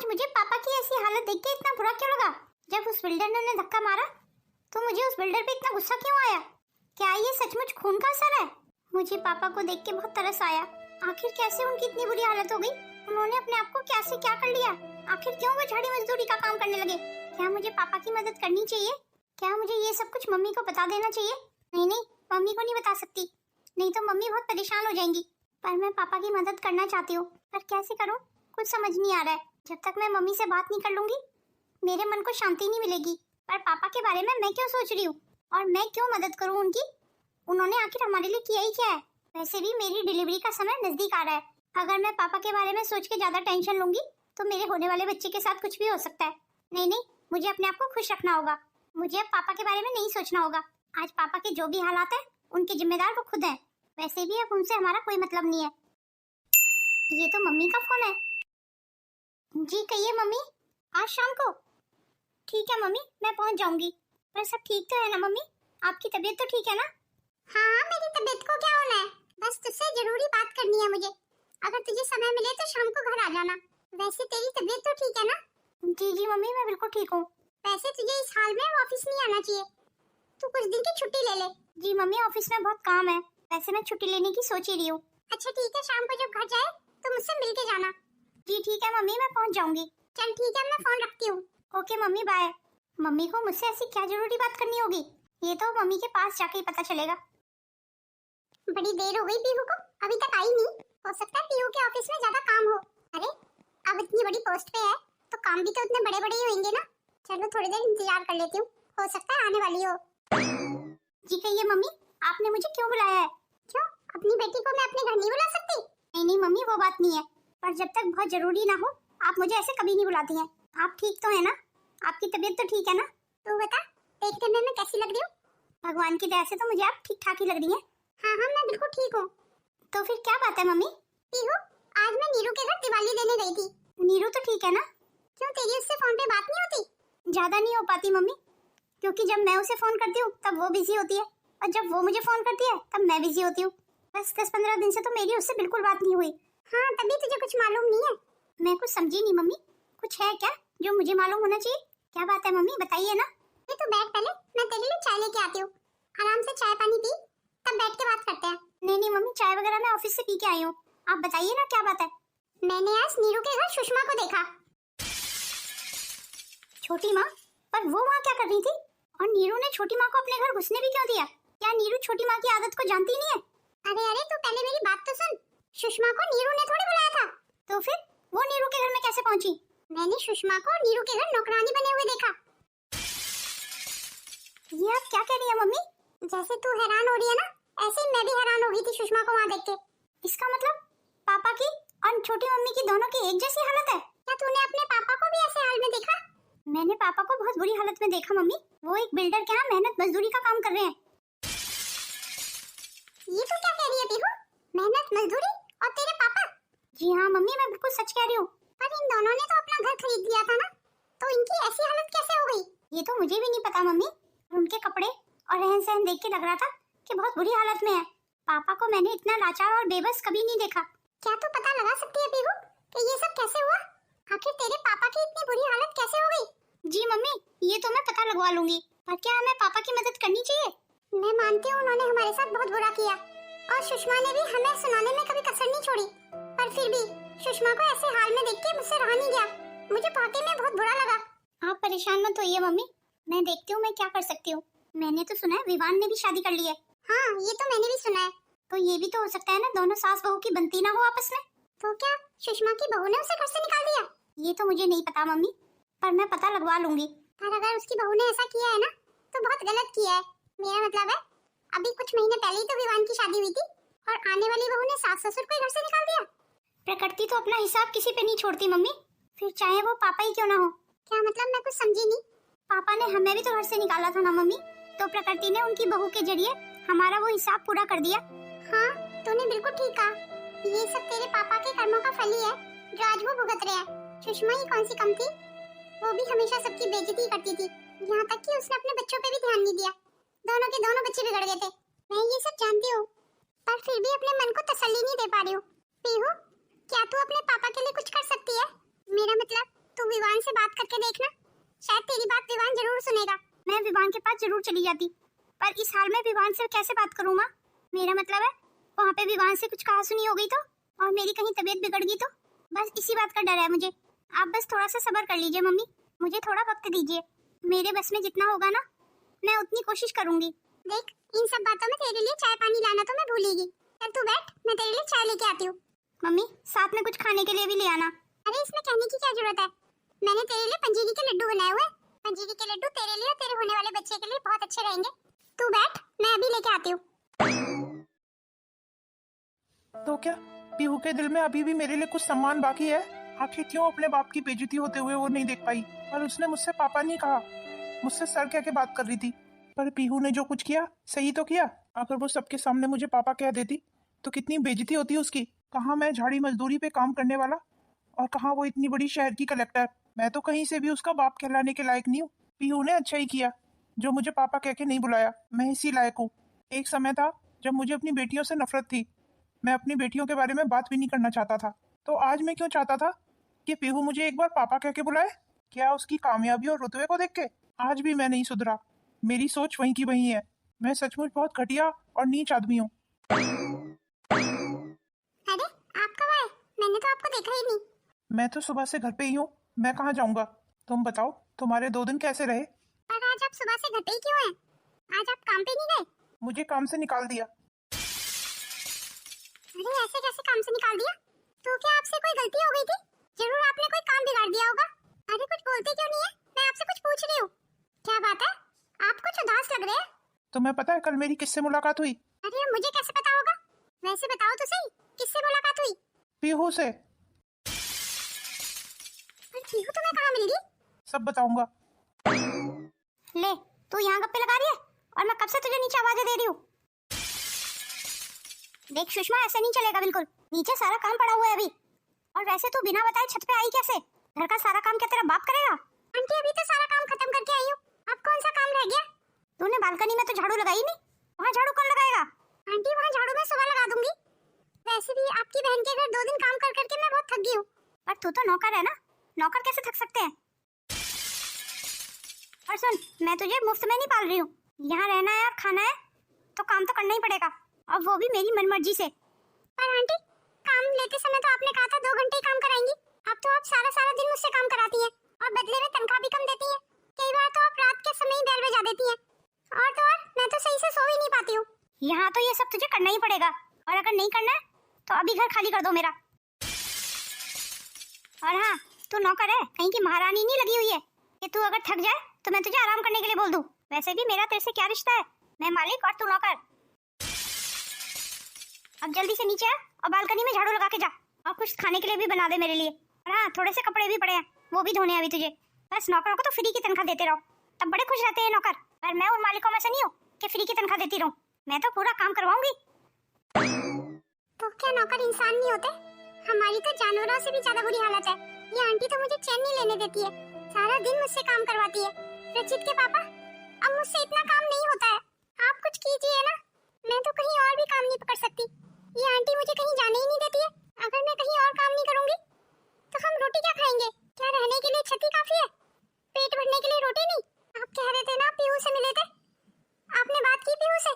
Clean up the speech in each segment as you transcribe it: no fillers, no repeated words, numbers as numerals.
मुझे पापा की ऐसी हालत देख के इतना बुरा क्यों लगा? जब उस बिल्डर ने उन्हें धक्का मारा तो मुझे उस बिल्डर पे इतना गुस्सा क्यों आया? क्या ये सचमुच खून का असर है? मुझे पापा को देख के बहुत तरस आया। आखिर कैसे उनकी इतनी बुरी हालत हो गई? उन्होंने अपने आप को कैसे क्या कर लिया? आखिर क्यों वो झाड़ी मजदूरी का काम करने लगे? क्या मुझे पापा की मदद करनी चाहिए? क्या मुझे ये सब कुछ मम्मी को बता देना चाहिए? नहीं नहीं, मम्मी को नहीं बता सकती, नहीं तो मम्मी बहुत परेशान हो जाएंगी। पर मैं पापा की मदद करना चाहती हूँ, पर कैसे करूँ कुछ समझ नहीं आ रहा है। जब तक मैं मम्मी से बात नहीं कर लूंगी मेरे मन को शांति नहीं मिलेगी। पर पापा के बारे में मैं क्यों सोच रही हूँ और मैं क्यों मदद करूँ उनकी? उन्होंने आखिर हमारे लिए किया ही क्या है? वैसे भी मेरी डिलीवरी का समय नजदीक आ रहा है। अगर मैं पापा के बारे में सोच के ज्यादा टेंशन लूंगी तो मेरे होने वाले बच्चे के साथ कुछ भी हो सकता है। नहीं नहीं, मुझे अपने आप को खुश रखना होगा। मुझे अब पापा के बारे में नहीं सोचना होगा। आज पापा के जो भी हालात है उनके जिम्मेदार वो खुद हैं। वैसे भी अब उनसे हमारा कोई मतलब नहीं है। ये तो मम्मी का फोन है। जी कहिए मम्मी। आज शाम को? ठीक है मम्मी, मैं पहुंच जाऊंगी। पर सब ठीक तो है ना मम्मी? आपकी तबीयत तो ठीक है ना? हाँ, मेरी तबीयत को क्या होना है, बस तुझसे जरूरी बात करनी है मुझे। अगर तुझे समय मिले तो शाम को घर आ जाना। वैसे तेरी तबीयत तो ठीक है ना? जी जी मम्मी, मैं बिल्कुल ठीक हूँ। वैसे तुझे इस हाल में ऑफिस नहीं आना चाहिए, तू कुछ दिन की छुट्टी ले ले। जी मम्मी, ऑफिस में बहुत काम है, वैसे मैं छुट्टी लेने की सोच ही रही हूँ। अच्छा ठीक है, शाम को जब घर जाए तो मुझसे मिल के जाना। जी ठीक है मम्मी, मैं पहुँच जाऊंगी। चल ठीक है, मैं फोन रखती हूँ। Okay mummy, bye. मम्मी को मुझसे ऐसी क्या जरूरी बात करनी होगी? ये तो मम्मी के पास जाके ही पता चलेगा। बड़ी देर हो गई पीहू को, अभी तक आई नहीं। हो सकता है पीहू के ऑफिस में ज्यादा काम हो। अरे अब इतनी बड़ी पोस्ट पे है तो काम भी तो उतने बड़े बड़े ही होंगे ना। चलो थोड़ी देर इंतजार कर लेती हूँ, हो सकता है आने वाली हो। जी कहिए मम्मी, आपने मुझे क्यों बुलाया है? क्यों, अपनी बेटी को मैं अपने घर नहीं बुला सकती? नहीं नहीं मम्मी, वो बात नहीं है, पर जब तक बहुत जरूरी ना हो आप मुझे ऐसे कभी नहीं बुलाती हैं। आप ठीक तो है ना? आपकी तबीयत तो ठीक है ना? तू बता, देखने में मैं कैसी लग रही हूँ? भगवान की दया से तो मुझे आप ठीक ठाक ही लग रही हैं। हाँ हाँ, मैं बिल्कुल ठीक हूँ। तो फिर क्या बात है मम्मी? पीहू, आज मैं नीरू के घर दिवाली देने गई थी। नीरू तो ठीक है ना? क्यों, तेरी उससे फोन पे बात नहीं होती? ज्यादा नहीं हो पाती मम्मी, क्योंकि जब मैं उसे फोन करती हूँ तब वो बिजी होती है और जब वो मुझे फोन करती है तब मैं बिजी होती हूँ। बस 10-15 दिन से तो मेरी उससे बिल्कुल बात नहीं हुई। हाँ, तभी तुझे कुछ मालूम नहीं है। मैं कुछ समझी नहीं मम्मी, कुछ है क्या जो मुझे मालूम होना चाहिए? क्या बात है मम्मी, बताइए ना। ये तो बैठ, पहले मैं तेरे लिए चाय लेके आती हूँ। आराम से चाय पानी पी, तब बैठ के बात करते हैं। नहीं नहीं मम्मी, चाय वगैरह मैं ऑफिस से पी के आई हूँ। आप बताइए ना क्या बात है। मैंने आज नीरू के घर सुषमा को देखा। छोटी माँ? पर वो वहाँ क्या कर रही थी? और नीरू ने छोटी माँ को अपने घर घुसने भी क्यों दिया? क्या नीरू छोटी माँ की आदत को जानती नहीं है? अरे अरे, तू पहले मेरी बात तो सुन। सुषमा को नीरू ने थोड़ी बुलाया था। तो फिर वो नीरू के घर में कैसे पहुंची? मैंने सुषमा को नीरू के घर नौकरानी बने हुए देखा। ये आप क्या कह रही है मम्मी? जैसे तू हैरान हो रही है ना, ऐसे ही मैं भी हैरान हो गई थी सुषमा को वहाँ देख के। इसका मतलब पापा की और छोटी मम्मी की दोनों की एक जैसी हालत है? क्या तूने अपने पापा को भी ऐसे हाल में देखा? मैंने पापा को बहुत बुरी हालत में देखा मम्मी। वो एक बिल्डर के यहाँ मेहनत मजदूरी का काम कर रहे हैं। ये तो क्या कह रही है पीहू? मेहनत मजदूरी और तेरे पापा? जी हाँ मम्मी, मैं बिल्कुल सच कह रही हूँ। पर इन दोनों ने तो अपना घर खरीद लिया था ना, तो इनकी ऐसी हालत कैसे हो गई? ये तो मुझे भी नहीं पता मम्मी, उनके कपड़े और रहन सहन देख के लग रहा था कि बहुत बुरी हालत में है। पापा को मैंने इतना लाचार और बेबस कभी नहीं देखा। क्या तू पता लगा सकती है पीहू कि ये सब कैसे हुआ? आखिर तेरे पापा की इतनी बुरी हालत कैसे हो गई? जी मम्मी, ये तो मैं पता लगवा लूंगी, पर क्या हमें पापा की मदद करनी चाहिए? मैं मानती हूँ उन्होंने हमारे साथ बहुत बुरा किया और सुषमा ने भी हमें सुनाने में कभी कसर नहीं छोड़ी, पर फिर भी सुषमा को ऐसे हाल में देख के मुझसे रहा नहीं गया। मुझे वाकई में बहुत बुरा लगा। आप परेशान मत होइए मम्मी, मैं देखती हूँ मैं क्या कर सकती हूँ। मैंने तो सुना है विवान ने भी शादी कर ली है। हाँ, ये तो मैंने भी सुना है। तो ये भी तो हो सकता है ना, दोनों सास बहू की बनती ना हो आपस में। तो क्या सुषमा की बहू ने उसे घर से निकाल दिया? ये तो मुझे नहीं पता मम्मी, पर मैं पता लगवा लूंगी। पर अगर उसकी बहू ने ऐसा किया है ना तो बहुत गलत किया है। मेरा मतलब है अभी कुछ महीने पहले ही तो विवान की शादी हुई थी और आने वाली बहू ने सास ससुर को घर से निकाल दिया। प्रकृति तो अपना हिसाब किसी पे नहीं छोड़ती मम्मी, फिर चाहे वो पापा ही क्यों ना हो। क्या मतलब, मैं कुछ समझी नहीं। पापा ने हमें भी तो घर से निकाला था ना मम्मी, तो प्रकृति ने उनकी बहू के जरिए हमारा वो हिसाब पूरा कर दिया। हाँ, तूने बिल्कुल ठीक कहा। ये सब तेरे पापा के कर्मों का फल ही है जो आज वो भुगत रहे हैं। सुषमा ही कौन सी कम थी, वो भी हमेशा सबकी बेइज्जती करती थी, यहाँ तक कि उसने अपने बच्चों पे भी ध्यान नहीं दिया। दोनों के दोनों बच्चे बिगड़ गए थे। मैं ये सब जानती हूँ, पर फिर भी अपने मन को तसल्ली नहीं दे पा रही हूँ। पीहू, क्या तू अपने पापा के लिए कुछ कर सकती है? मेरा मतलब तू करके देखना, शायद तेरी बात विवान जरूर सुनेगा। मैं विवान के पास जरूर चली जाती, पर इस हाल में विवान से कैसे बात करूं माँ? मेरा मतलब है वहाँ पे विवान से कुछ कहा सुनी हो गई तो, और मेरी कहीं तबीयत बिगड़ गई तो, बस इसी बात का डर है मुझे। आप बस थोड़ा सा सब्र कर लीजिए मम्मी, मुझे थोड़ा वक्त दीजिए। मेरे बस में जितना होगा ना मैं उतनी कोशिश करूंगी। देख, इन सब बातों में तेरे लिए चाय पानी लाना तो मैं भूलेगी। चल तू बैठ, मैं तेरे लिए चाय लेके आती हूँ। मम्मी साथ में कुछ खाने के लिए भी ले आना। अरे इसमें कहने की क्या जरूरत है, मैंने तेरे लिए पंजीरी के लड्डू बनाए हुए। पंजीरी के लड्डू तेरे लिए और तेरे होने वाले बच्चे के लिए बहुत अच्छे रहेंगे। तू बैठ, मैं अभी लेके आती हूँ। तो क्या पीहू के दिल में अभी भी मेरे लिए कुछ सम्मान बाकी है? आखिर क्यों अपने बाप की बेइज्जती होते हुए वो नहीं देख पाई? और उसने मुझसे पापा नहीं कहा, मुझसे सर कह के बात कर रही थी। पर पीहू ने जो कुछ किया सही तो किया। अगर वो सबके सामने मुझे पापा कह देती तो कितनी बेइज्जती होती उसकी। कहाँ मैं झाड़ी मजदूरी पे काम करने वाला, और कहाँ वो इतनी बड़ी शहर की कलेक्टर। मैं तो कहीं से भी उसका बाप कहलाने के लायक नहीं हूँ। पीहू ने अच्छा ही किया जो मुझे पापा कह के नहीं बुलाया, मैं इसी लायक हूँ। एक समय था जब मुझे अपनी बेटियों से नफरत थी, मैं अपनी बेटियों के बारे में बात भी नहीं करना चाहता था। तो आज मैं क्यों चाहता था कि पीहू मुझे एक बार पापा कह के बुलाए? क्या उसकी कामयाबी और रुतबे को देख के? आज भी मैं नहीं सुधरा, मेरी सोच वहीं की वहीं है। मैं सचमुच बहुत घटिया और नीच आदमी हूँ। अरे आप कब आए? मैंने तो आपको देखा ही नहीं। मैं तो सुबह से घर पे ही हूँ, मैं कहाँ जाऊँगा? तुम बताओ, तुम्हारे 2 दिन कैसे रहे? पर आज आप सुबह से घर पे ही क्यों हैं? आज आप काम पे नहीं गए? मुझे काम से निकाल दिया। अरे ऐसे कैसे काम से निकाल दिया? तो क्या आपसे कोई गलती हो गई थी? जरूर आपने कोई काम बिगाड़ दिया होगा। अरे कुछ बोलते क्यों नहीं है? मैं आपसे कुछ पूछ रही हूँ। क्या बात है, आप कुछ उदास लग रहे हैं। तुम्हें पता है कल मेरी किससे मुलाकात हुई? अरे मुझे कैसे पता होगा? वैसे बताओ तो सही, किससे मुलाकात हुई? पीहू से। पर पीहू तुम्हें कहाँ मिल गई? सब बताऊंगा। ले, तू यहाँ गप्पे लगा रही है और मैं कब से तुझे नीचे आवाजें दे रही हूँ। देख सुषमा, ऐसे नहीं चलेगा बिल्कुल। नीचे सारा काम पड़ा हुआ है अभी, और वैसे तू बिना बताए छत पे आई कैसे? घर का सारा काम क्या तेरा बाप करेगा? आंटी अभी तो सारा काम खत्म करके आई हूँ, अब कौन सा काम रह गया? तूने बालकनी में तो झाड़ू लगाई नहीं, वहाँ झाड़ू कौन लगाएगा? आंटी वहाँ झाड़ू मैं सुबह लगा दूंगी। वैसे भी आपकी बहन के घर 2 दिन काम कर करके मैं बहुत थक गई हूँ। पर तू तो नौकर है ना, नौकर कैसे थक सकते हैं? और सुन, मैं तुझे मुफ्त में नहीं पाल रही हूँ। यहाँ रहना है और खाना है तो काम तो करना ही पड़ेगा, और वो भी मेरी मनमर्जी से। पर आंटी, काम लेते समय तो आपने कहा था 2 घंटे ही काम कराएंगी। अब तो आप सारा सारा दिन मुझसे काम कराती हैं और बदले में तनख्वाह भी कम देती हैं। कई बार तो आप रात के समय ही बेल बजा देती हैं। और तो और मैं तो सही से सो ही नहीं पाती हूँ। यहाँ तो ये सब तुझे करना ही पड़ेगा, और अगर नहीं करना है तो अभी घर खाली कर दो मेरा। और हाँ, तू नौकर है, कहीं की महारानी नहीं लगी हुई है कि तू अगर थक जाए तो मैं तुझे आराम करने के लिए बोल दूं। वैसे भी मेरा तेरे से क्या रिश्ता है, मैं मालिक और तू नौकर। अब जल्दी से नीचे आ और बालकनी में झाड़ू लगा के जा, और कुछ खाने के लिए भी बना दे मेरे लिए। और हाँ, थोड़े से कपड़े भी पड़े हैं, वो भी धोने हैं अभी तुझे। बस नौकरों को तो फ्री की तनख्वाह देते रहो, तब बड़े खुश रहते हैं नौकर। पर मैं उन मालिकों में से नहीं हूँ कि फ्री की तनख्वाह देती रहूं, मैं तो पूरा काम करवाऊंगी। तो क्या नौकर इंसान नहीं होते? हमारी तो जानवरों से भी ज्यादा बुरी हालत है। ये आंटी तो मुझे चैन नहीं लेने देती है, सारा दिन मुझसे काम करवाती है। रचित के पापा, अब मुझसे इतना काम नहीं होता है, आप कुछ कीजिए ना। मैं तो कहीं और भी काम नहीं पकड़ सकती, ये आंटी मुझे कहीं जाने ही नहीं देती है। अगर मैं कहीं और काम नहीं करूंगी तो हम रोटी क्या खाएंगे? क्या रहने के लिए छत ही काफी है, पेट भरने के लिए रोटी नहीं? आप कह रहे थे ना पीहू से मिले थे, आपने बात की पीहू से?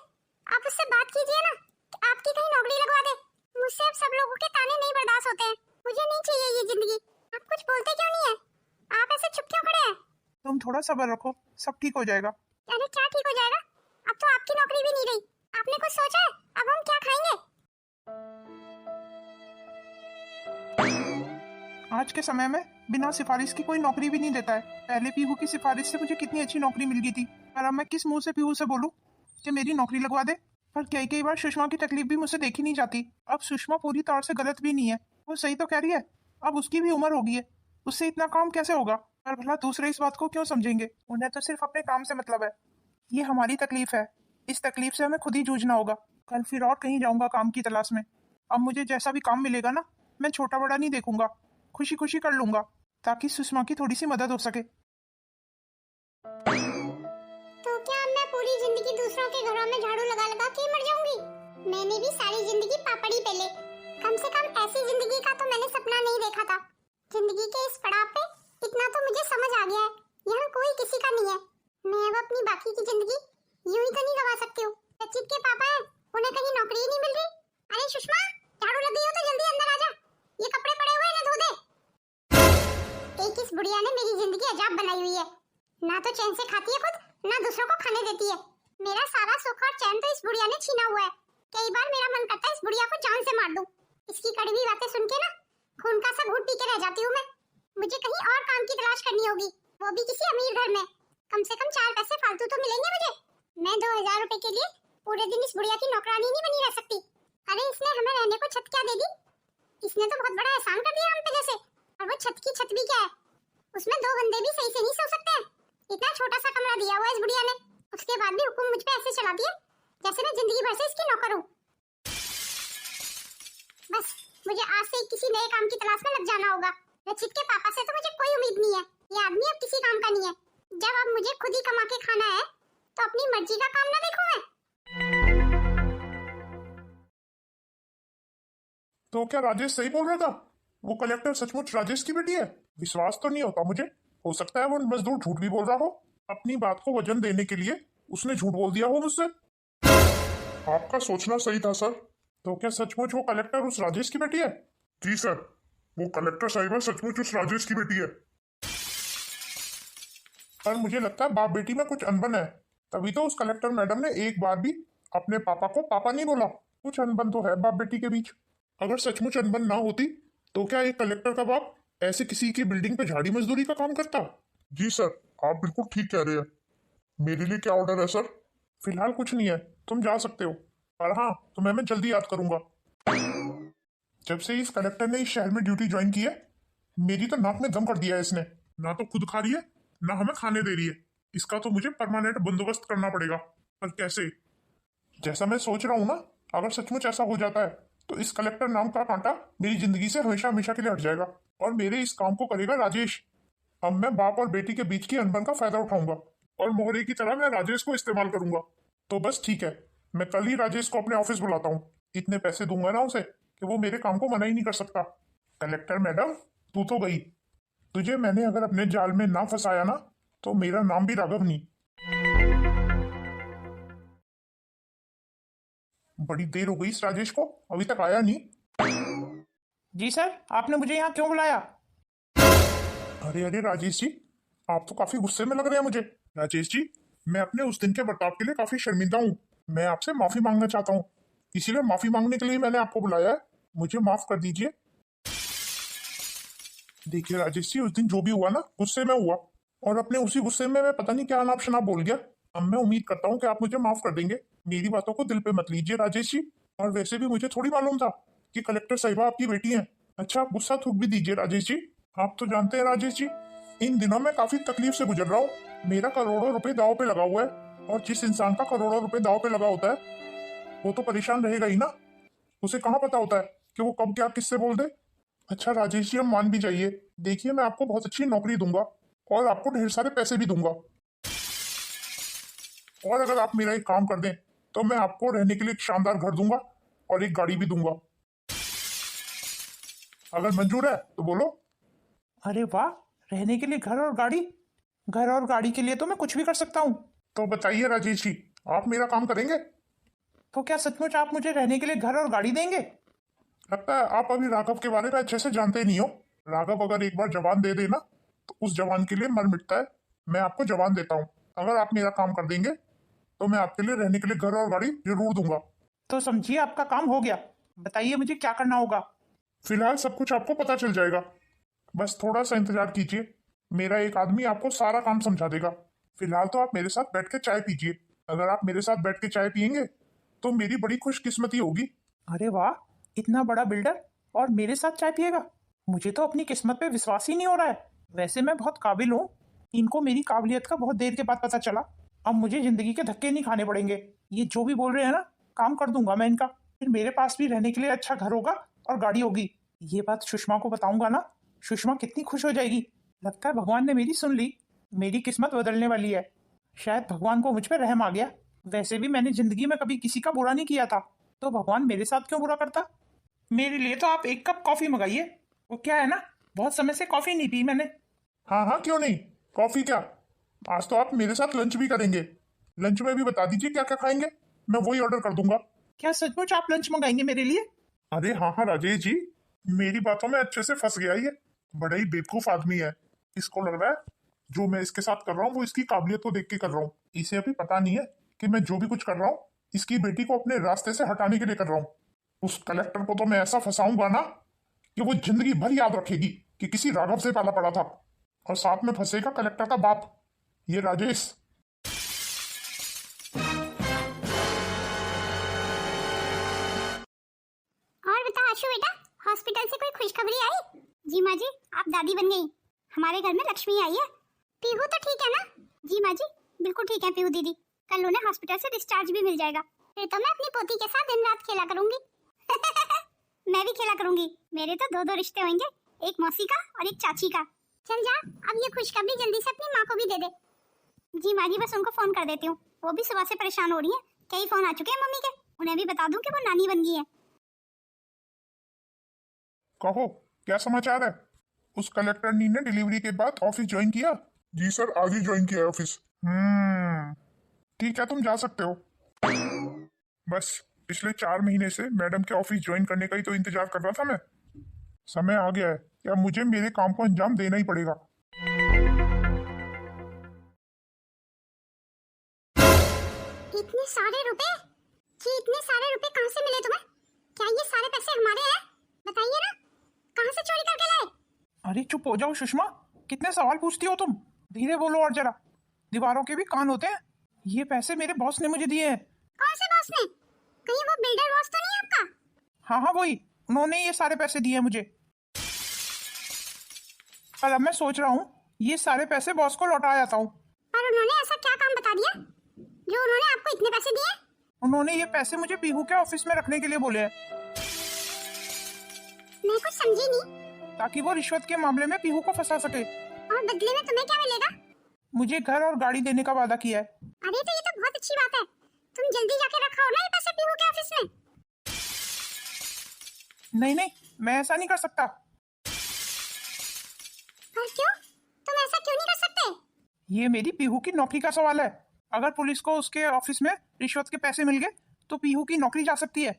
आप उससे बात कीजिए ना कि आपकी कहीं नौकरी लगवा दे। मुझसे अब सब लोगों के ताने नहीं बर्दाश्त होते हैं, मुझे नहीं चाहिए ये जिंदगी। आप कुछ बोलते क्यों नहीं है? आप ऐसे चुप क्यों खड़े हैं? तुम थोड़ा सब्र रखो, सब ठीक हो जाएगा। अरे क्या ठीक हो जाएगा? अब तो आपकी नौकरी भी नहीं रही। आपने कुछ सोचा है अब हम क्या खाएंगे? आज के समय में बिना सिफारिश की कोई नौकरी भी नहीं देता है। पहले पीहू की सिफारिश से मुझे कितनी अच्छी नौकरी मिल गई थी, पर अब मैं किस मुंह से पीहू से बोलूं कि मेरी नौकरी लगवा दे? पर कई बार सुषमा की तकलीफ भी मुझसे देखी नहीं जाती। अब सुषमा पूरी तरह से गलत भी नहीं है, वो सही तो कह रही है। अब उसकी भी उम्र हो गई है, उससे इतना काम कैसे होगा? पर भला दूसरे इस बात को क्यों समझेंगे? उन्हें तो सिर्फ अपने काम से मतलब है। ये हमारी तकलीफ है, इस तकलीफ से हमें खुद ही जूझना होगा। कल फिर और कहीं जाऊंगा काम की तलाश में। अब मुझे जैसा भी काम मिलेगा ना, मैं छोटा बड़ा नहीं देखूंगा, खुशी खुशी कर लूंगा, ताकि सुषमा की थोड़ी सी मदद हो सके। तो क्या मैं पूरी जिंदगी दूसरों के घरों में झाड़ू लगा लगा के मर जाऊंगी? मैंने भी सारी जिंदगी पापड़ी पेले, कम से कम ऐसी जिंदगी का तो मैंने सपना नहीं देखा था। जिंदगी के इस पड़ाव पे इतना तो मुझे समझ आ गया है, यहाँ कोई किसी का नहीं है। मैं अब अपनी बाकी की जिंदगी यूं ही तो नहीं गवा सकती हूँ। रचित के पापा हैं, उन्हें कहीं नौकरी ही नहीं मिल रही। अरे सुषमा, झाड़ू लग गई हो तो जल्दी अंदर आ जा, ये कपड़े पड़े हुए हैं ना, धो दे। एक इस बुढ़िया ने मेरी जिंदगी अजाब बनाई हुई है, ना तो चैन से खाती है खुद, ना दूसरों को खाने देती है। मेरा सारा सुख और चैन तो इस बुढ़िया ने छीना हुआ है। कई बार मेरा मन करता है इस बुढ़िया को जान से मार दूं। इसकी कड़वी बातें सुन के ना खून का सा घूंट पी के रह जाती हूँ मैं। मुझे कहीं और काम की तलाश करनी होगी, वो भी किसी अमीर घर में। कम से कम 4 पैसे फालतू तो मिलेंगे मुझे। मैं 2000 रुपए के लिए पूरे दिन इस बुढ़िया की नौकरानी नहीं बनी रह सकती। अरे इसने हमें रहने को छत क्या दे दी? इसने तो बहुत बड़ा एहसान कर दिया हम पे जैसे। और वो छत की छत भी क्या है, उसमें 2 बंदे भी सही से नहीं सो सकते हैं। इतना छोटा सा कमरा दिया हुआ है इस बुढ़िया ने, उसके बाद भी हुक्म मुझ पे ऐसे चलाती है जैसे मैं जिंदगी भर से इसकी नौकर हूँ। बस मुझे आज से किसी नए काम की तलाश में लग जाना होगा। रचित के पापा से तो मुझे कोई उम्मीद नहीं है, ये आदमी अब किसी काम का नहीं है। जब अब मुझे खुद ही कमा के खाना है तो अपनी मर्जी का काम ना देखूं मैं। तो क्या राजेश सही बोल रहा था? वो कलेक्टर सचमुच राजेश की बेटी है? विश्वास तो नहीं होता मुझे। हो सकता है वो मजदूर झूठ भी बोल रहा हो। अपनी बात को वजन देने के लिए उसने झूठ बोल दिया हो मुझसे। आपका सोचना सही था सर। तो क्या सचमुच वो कलेक्टर उस राजेश की बेटी है? जी सर, वो कलेक्टर साहिबा सचमुच उस राजेश की बेटी है। पर मुझे लगता है बाप बेटी में कुछ अनबन है, तभी तो उस कलेक्टर मैडम ने एक बार भी अपने पापा को पापा नहीं बोला। कुछ अनबन तो है बाप बेटी के बीच। अगर सचमुच अनबन ना होती तो क्या एक कलेक्टर का बाप ऐसे किसी की बिल्डिंग पे झाड़ी मजदूरी का काम करता? जी सर, आप बिल्कुल ठीक कह रहे हैं। मेरे लिए क्या ऑर्डर है सर? फिलहाल कुछ नहीं है, तुम जा सकते हो। और हाँ, तुम्हें मैं जल्दी याद करूंगा। जब से इस कलेक्टर ने इस शहर में ड्यूटी ज्वाइन की है, मेरी तो नाक में दम कर दिया है इसने। ना तो खुद खा रही है, ना हमें खाने दे रही है। इसका तो मुझे परमानेंट बंदोबस्त करना पड़ेगा। पर कैसे? जैसा मैं सोच रहा हूँ ना, अगर सचमुच ऐसा हो जाता है तो इस कलेक्टर नाम का कांटा मेरी जिंदगी से हमेशा हमेशा के लिए हट जाएगा और मेरे इस काम को करेगा राजेश। अब मैं बाप और बेटी के बीच की अनबन का फायदा उठाऊंगा और मोहरे की तरह मैं राजेश को इस्तेमाल करूंगा। तो बस ठीक है, मैं कल ही राजेश को अपने ऑफिस बुलाता हूँ। इतने पैसे दूंगा ना उसे कि वो मेरे काम को मना ही नहीं कर सकता। कलेक्टर मैडम, तू तो गई। तुझे मैंने अगर अपने जाल में ना फंसाया ना तो मेरा नाम भी राघव नहीं। बड़ी देर हो गई इस राजेश को, अभी तक आया नहीं। जी सर, आपने मुझे यहाँ क्यों बुलाया? अरे अरे राजेश जी, आप तो काफी गुस्से में लग रहे हैं मुझे। राजेश जी, मैं अपने उस दिन के बर्ताव के लिए काफी शर्मिंदा हूँ। मैं आपसे माफी मांगना चाहता हूँ, इसीलिए माफी मांगने के लिए मैंने आपको बुलाया है। मुझे माफ कर दीजिए। देखिए राजेश जी, उस दिन जो भी हुआ ना, गुस्से में हुआ और अपने उसी गुस्से में मैं पता नहीं क्या अनाप शनाप बोल गया। अब मैं उम्मीद करता हूँ कि आप मुझे माफ कर देंगे। मेरी बातों को दिल पे मत लीजिए राजेश जी। और वैसे भी मुझे थोड़ी मालूम था कि कलेक्टर साहिबा आपकी बेटी है। अच्छा, आप गुस्सा थूक भी दीजिए राजेश जी। आप तो जानते हैं राजेश जी, इन दिनों मैं काफी तकलीफ से गुजर रहा हूँ। मेरा करोड़ों रुपए दाव पे लगा हुआ है और जिस इंसान का करोड़ों रुपए दाव पे लगा होता है वो तो परेशान रहेगा ही ना। उसे कहाँ पता होता है कि वो कब क्या किससे बोल दे। अच्छा राजेश जी, हम मान भी जाइए। देखिए, मैं आपको बहुत अच्छी नौकरी दूंगा और आपको ढेर सारे पैसे भी दूंगा। और अगर आप मेरा एक काम कर दें तो मैं आपको रहने के लिए एक शानदार घर दूंगा और एक गाड़ी भी दूंगा। अगर मंजूर है तो बोलो। अरे वाह, रहने के लिए घर और गाड़ी? घर और गाड़ी के लिए तो मैं कुछ भी कर सकता हूँ। तो बताइए राजेश जी, आप मेरा काम करेंगे? तो क्या सचमुच आप मुझे रहने के लिए घर और गाड़ी देंगे? लगता है आप अभी राघव के बारे में अच्छे से जानते नहीं हो। राघव अगर एक बार जवान दे देना तो उस जवान के लिए मर मिटता है। मैं आपको जवान देता हूँ, अगर आप मेरा काम कर देंगे तो मैं आपके लिए रहने के लिए घर और गाड़ी जरूर दूंगा। तो समझिए, आपका काम हो गया। बताइए मुझे क्या करना होगा? फिलहाल सब कुछ आपको पता चल जाएगा, बस थोड़ा सा इंतजार कीजिए। मेरा एक आदमी आपको सारा काम समझा देगा। फिलहाल तो आप मेरे साथ बैठ के चाय पीजिए। अगर आप मेरे साथ बैठ के चाय पियेंगे तो मेरी बड़ी खुशकिस्मती होगी। अरे वाह, इतना बड़ा बिल्डर और मेरे साथ चाय पिएगा? मुझे तो अपनी किस्मत पे विश्वास ही नहीं हो रहा है। वैसे मैं बहुत काबिल हूँ, इनको मेरी काबिलियत का बहुत देर के बाद पता चला। अब मुझे जिंदगी के धक्के नहीं खाने पड़ेंगे। ये जो भी बोल रहे हैं ना, काम कर दूंगा मैं इनका। फिर मेरे पास भी रहने के लिए अच्छा घर होगा और गाड़ी होगी। ये बात सुषमा को बताऊंगा ना, सुषमा कितनी खुश हो जाएगी। लगता है भगवान ने मेरी सुन ली, मेरी किस्मत बदलने वाली है। शायद भगवान को मुझ पर रहम आ गया। वैसे भी मैंने जिंदगी में कभी किसी का बुरा नहीं किया था, तो भगवान मेरे साथ क्यों बुरा करता। मेरे लिए तो आप 1 कप कॉफी मंगाइए। वो क्या है ना, बहुत समय से कॉफी नहीं पी मैंने। हाँ हाँ, क्यों नहीं, कॉफी क्या, आज तो आप मेरे साथ लंच भी करेंगे। लंच में भी बता दीजिए क्या क्या खाएंगे, मैं वही ऑर्डर कर दूंगा। क्या सचमुच आप लंच मंगाएंगे मेरे लिए? अरे हाँ हाँ राजेश जी, मेरी बातों में अच्छे से फंस गया ये, बड़ा ही बेवकूफ आदमी है। इसको लग रहा है जो मैं इसके साथ कर रहा हूँ वो इसकी काबिलियत को देख के कर रहा हूँ। इसे अभी पता नहीं है कि मैं जो भी कुछ कर रहा हूँ इसकी बेटी को अपने रास्ते से हटाने के लिए कर रहा हूँ। उस कलेक्टर को तो मैं ऐसा फंसाऊंगा ना कि वो जिंदगी भर याद रखेगी कि किसी राघव से पाला पड़ा था, और साथ में फंसेगा कलेक्टर का बाप, ये राजेश। और बता आशु बेटा, हॉस्पिटल से कोई खुशखबरी आई? जी माँ जी, आप दादी बन गई, हमारे घर में लक्ष्मी आई है। पीहू तो ठीक है ना? जी माँ जी, बिल्कुल ठीक है पीहू दीदी, कल उन्हें हॉस्पिटल से डिस्चार्ज भी मिल जाएगा। फिर तो मैं अपनी पोती के साथ दिन रात खेला करूंगी। मैं भी खेला करूंगी, मेरे तो दो दो रिश्ते होंगे, एक मौसी का और एक चाची का। चल जा, अब ये खुशखबरी जल्दी से अपनी माँ को भी दे दे। जी माँ जी, बस उनको फोन कर देती हूँ, वो भी सुबह से परेशान हो रही है। कई फोन आ चुके हैं मम्मी के, उन्हें भी बता दूं कि वो नानी बन गई है। कहो क्या समाचार है? उस कलेक्टर नी ने डिलीवरी के बाद ऑफिस ज्वाइन किया? जी सर, आज ही ज्वाइन किया ऑफिस। ठीक है, तुम जा सकते हो। बस पिछले 4 महीने से मैडम के ऑफिस ज्वाइन करने का ही तो इंतजार कर रहा था मैं। समय आ गया है कि अब मुझे मेरे काम को अंजाम देना ही पड़ेगा। इतने सारे रुपए? जी इतने सारे रुपए कहाँ से मिले तुम्हें? क्या ये सारे पैसे हमारे हैं? बताइए ना, कहाँ से चोरी करके लाए? अरे चुप हो जाओ सुषमा, कितने सवाल पूछती हो तुम? धीरे बोलो और जरा, दीवारों के भी कान होते हैं। ये पैसे मेरे बॉस ने मुझे दिए हैं। कौन से बॉस ने? कहीं वो बिल्डर बॉस तो नहीं आपका? हाँ हाँ वही, उन्होंने ये सारे पैसे दिए हैं मुझे। पर अब मैं सोच रहा हूँ ये सारे पैसे बॉस को लौटा जाता हूँ। पर उन्होंने ऐसा क्या काम बता दिया जो उन्होंने आपको इतने पैसे दिए? उन्होंने ये पैसे मुझे पीहू के ऑफिस में रखने के लिए बोले हैं, मैं कुछ समझी नहीं। ताकि वो रिश्वत के मामले में पीहू को फंसा सके। और बदले में तुम्हें क्या मिलेगा? मुझे घर और गाड़ी देने का वादा किया है। अरे तो ये तो बहुत अच्छी बात है, तुम जल्दी जाके रखाओ ना ये पैसे पीहू के ऑफिस में। नहीं नहीं, मैं ऐसा नहीं कर सकता। पर क्यों? तुम ऐसा क्यों नहीं कर सकते? ये मेरी पीहू की नौकरी का सवाल है। अगर पुलिस को उसके ऑफिस में रिश्वत के पैसे मिल गए तो पीहू की नौकरी जा सकती है।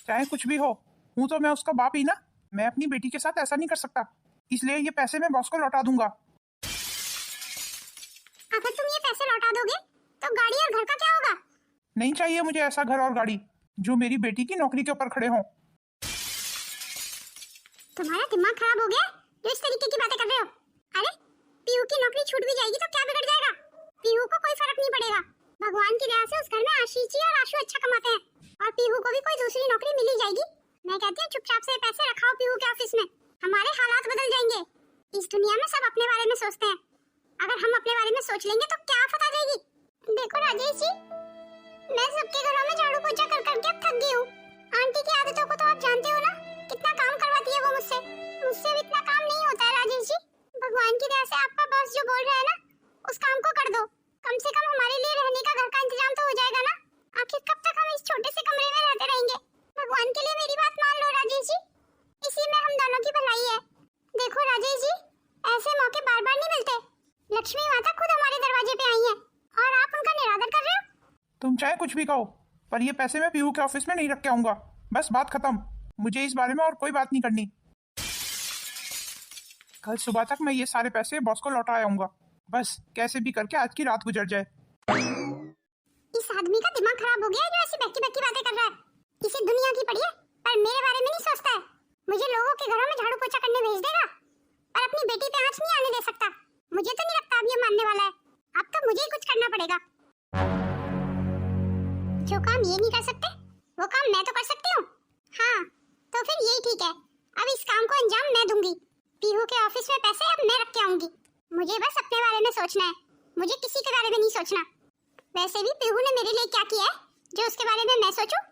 चाहे कुछ भी हो, हूं तो मैं उसका बाप ही ना। मैं अपनी बेटी के साथ ऐसा नहीं कर सकता, इसलिए ये पैसे मैं बॉस को लौटा दूंगा। अगर तुम ये पैसे लौटा दोगे तो गाड़ी और घर का क्या होगा? नहीं चाहिए मुझे ऐसा घर और गाड़ी जो मेरी बेटी की नौकरी के ऊपर खड़े हों। तुम्हारा दिमाग खराब हो गया जो इस तरीके की बातें कर रहे हो। अरे पीहू की नौकरी छूट भी जाएगी तो क्या बिगड़ जाएगा? पीहू को कोई फर्क नहीं पड़ेगा। भगवान की दया से उस घर में आशीष जी और आशु अच्छा कमाते हैं, और पीहू को भी कोई दूसरी नौकरी मिल ही जाएगी। मैं कहती हूँ चुपचाप से पैसे रखाओ पीहू के ऑफिस में, हमारे हालात बदल जाएंगे। इस दुनिया में सब अपने बारे में सोचते हैं, अगर हम अपने बारे में सोच लेंगे तो क्या आफत आ जाएगी। देखो राजेश जी, मैं सबके घरों में झाड़ू पोछा कर करके अब थक गई हूँ। आंटी की आदतों को तो आप जानते हो ना, कितना काम करवाती है वो मुझसे। मुझसे भी इतना काम नहीं होता है राजेश जी। भगवान की दया से आपका बॉस जो बोल रहा है ना, उस काम को कर दो। कम से कम हमारे लिए रहने का घर का इंतजाम तो हो जाएगा ना। आखिर कब तक हम इस छोटे से कमरे में रहते रहेंगे? भगवान के लिए मेरी बात मान लो राजेश जी, इसी में हम दोनों की भलाई है। देखो राजेश जी, ऐसे मौके बार बार नहीं मिलते। लक्ष्मी माता खुद हमारे दरवाजे पे आई है और आप उनका निरादर कर रहे हो। तुम चाहे कुछ भी कहो, पर ये पैसे मैं पीहू के ऑफिस में नहीं रख के आऊंगा। बस बात खत्म, मुझे इस बारे में और कोई बात नहीं करनी। कल सुबह तक मैं ये सारे पैसे बॉस को लौटा आऊंगा, बस कैसे भी करके आज की रात गुजर जाए। इस आदमी का दिमाग खराब हो गया है जो ऐसी बक्की बक्की बातें कर रहा है। इसे दुनिया की पड़ी है पर मेरे बारे में नहीं सोचता है। मुझे लोगों के घरों में झाड़ू पोछा करने भेज देगा पर अपनी बेटी पे आंच नहीं आने दे सकता। मुझे तो नहीं लगता अब ये मानने वाला है। अब तो मुझे ही कुछ करना पड़ेगा। जो काम ये नहीं कर सकते वो काम मैं तो कर सकती हूँ। हाँ तो फिर यही ठीक है, अब इस काम को अंजाम मैं दूंगी। पीहू के ऑफिस में पैसे अब मैं रख के आऊंगी। मुझे बस अपने बारे में सोचना है, मुझे किसी के बारे में नहीं सोचना। वैसे भी पीहू ने मेरे लिए क्या किया है जो उसके बारे में मैं सोचूं?